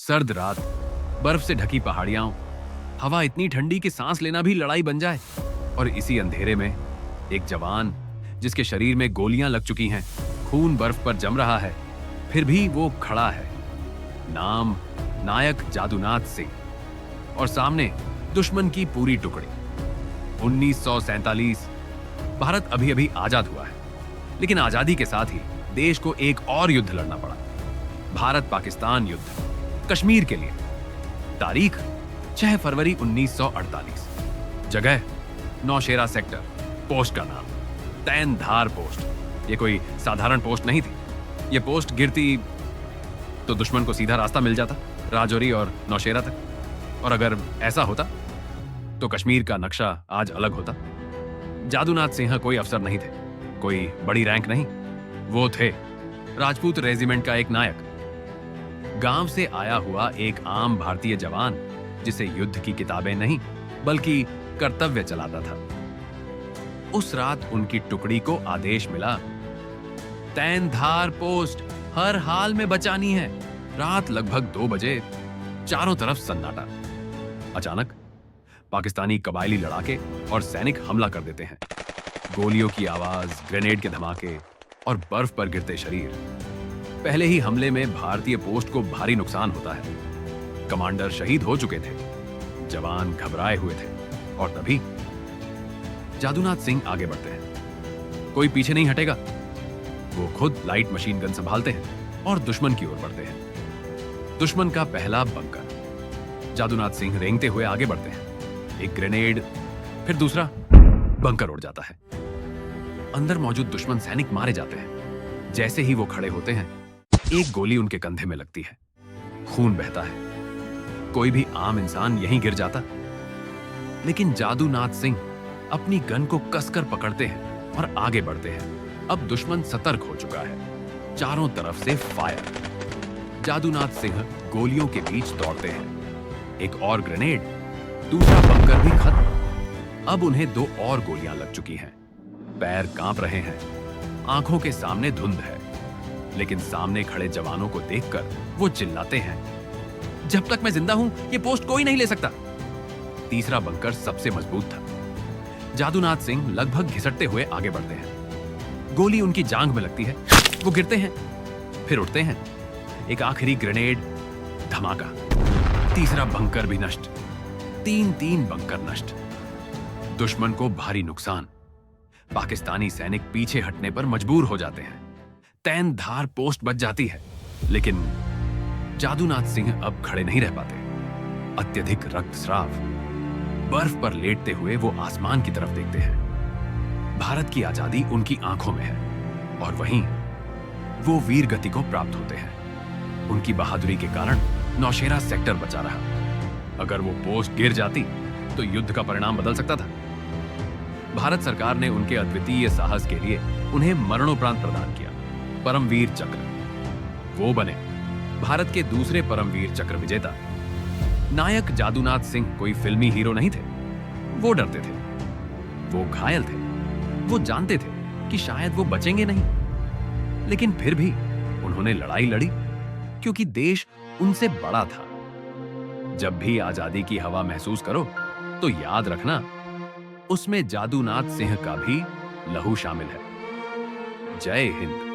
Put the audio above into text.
सर्द रात, बर्फ से ढकी पहाड़ियां, हवा इतनी ठंडी कि सांस लेना भी लड़ाई बन जाए। और इसी अंधेरे में एक जवान जिसके शरीर में गोलियां लग चुकी हैं, खून बर्फ पर जम रहा है, फिर भी वो खड़ा है। नाम नायक जादूनाथ सिंह, और सामने दुश्मन की पूरी टुकड़ी। 1947 भारत अभी अभी आजाद हुआ है, लेकिन आजादी के साथ ही देश को एक और युद्ध लड़ना पड़ा। भारत पाकिस्तान युद्ध, कश्मीर के लिए। तारीख 6 फरवरी 1948। जगह नौशेरा सेक्टर। पोस्ट का नाम तैनधार पोस्ट। ये कोई साधारण पोस्ट नहीं थी। ये पोस्ट गिरती तो दुश्मन को सीधा रास्ता मिल जाता राजौरी और नौशेरा तक। और अगर ऐसा होता तो कश्मीर का नक्शा आज अलग होता। जादूनाथ सिंह कोई अफसर नहीं थे, कोई बड़ी रैंक नहीं। वो थे राजपूत रेजिमेंट का एक नायक, गांव से आया हुआ एक आम भारतीय जवान जिसे युद्ध की किताबें नहीं बल्कि कर्तव्य चलाता था। उस रात उनकी टुकड़ी को आदेश मिला, तैनधार पोस्ट हर हाल में बचानी है। रात लगभग 2 बजे, चारों तरफ सन्नाटा। अचानक पाकिस्तानी कबायली लड़ाके और सैनिक हमला कर देते हैं। गोलियों की आवाज, ग्रेनेड के धमाके और बर्फ पर गिरते शरीर। पहले ही हमले में भारतीय पोस्ट को भारी नुकसान होता है। कमांडर शहीद हो चुके थे, जवान घबराए हुए थे। और तभी जादूनाथ सिंह आगे बढ़ते हैं। कोई पीछे नहीं हटेगा। वो खुद लाइट मशीन गन संभालते हैं और दुश्मन की ओर बढ़ते हैं। दुश्मन का पहला बंकर। जादूनाथ सिंह रेंगते हुए आगे बढ़ते हैं। एक ग्रेनेड, फिर दूसरा, बंकर उड़ जाता है। अंदर मौजूद दुश्मन सैनिक मारे जाते हैं। जैसे ही वो खड़े होते हैं, एक गोली उनके कंधे में लगती है। खून बहता है। कोई भी आम इंसान यहीं गिर जाता, लेकिन जादूनाथ सिंह अपनी गन को कसकर पकड़ते हैं और आगे बढ़ते हैं। अब दुश्मन सतर्क हो चुका है। चारों तरफ से फायर। जादूनाथ सिंह गोलियों के बीच दौड़ते हैं। एक और ग्रेनेड, दूसरा बंकर भी खत्म। अब उन्हें 2 और गोलियां लग चुकी हैं। पैर कांप रहे हैं। आंखों के सामने धुंध है, लेकिन सामने खड़े जवानों को देखकर वो चिल्लाते हैं, जब तक मैं जिंदा हूं ये पोस्ट कोई नहीं ले सकता। तीसरा बंकर सबसे मजबूत था। जादूनाथ सिंह लगभग घिसटते हुए आगे बढ़ते हैं। गोली उनकी जांघ में लगती है। वो गिरते हैं, फिर उठते हैं। एक आखिरी ग्रेनेड, धमाका। तीसरा बंकर भी नष्ट। 3 बंकर नष्ट। दुश्मन को भारी नुकसान। पाकिस्तानी सैनिक पीछे हटने पर मजबूर हो जाते हैं। तैनधार पोस्ट बच जाती है, लेकिन जादूनाथ सिंह अब खड़े नहीं रह पाते। अत्यधिक रक्तस्राव। बर्फ पर लेटते हुए वो आसमान की तरफ देखते हैं। भारत की आजादी उनकी आंखों में है, और वहीं वो वीर गति को प्राप्त होते हैं। उनकी बहादुरी के कारण नौशेरा सेक्टर बचा रहा। अगर वो पोस्ट गिर जाती तो युद्ध का परिणाम बदल सकता था। भारत सरकार ने उनके अद्वितीय साहस के लिए उन्हें मरणोपरांत प्रदान किया, परमवीर चक्र। वो बने भारत के दूसरे परमवीर चक्र विजेता। नायक जादूनाथ सिंह कोई फिल्मी हीरो नहीं थे। वो डरते थे, वो घायल थे, वो जानते थे कि शायद वो बचेंगे नहीं, लेकिन फिर भी उन्होंने लड़ाई लड़ी, क्योंकि देश उनसे बड़ा था। जब भी आजादी की हवा महसूस करो तो याद रखना, उसमें जादूनाथ सिंह का भी लहू शामिल है। जय हिंद।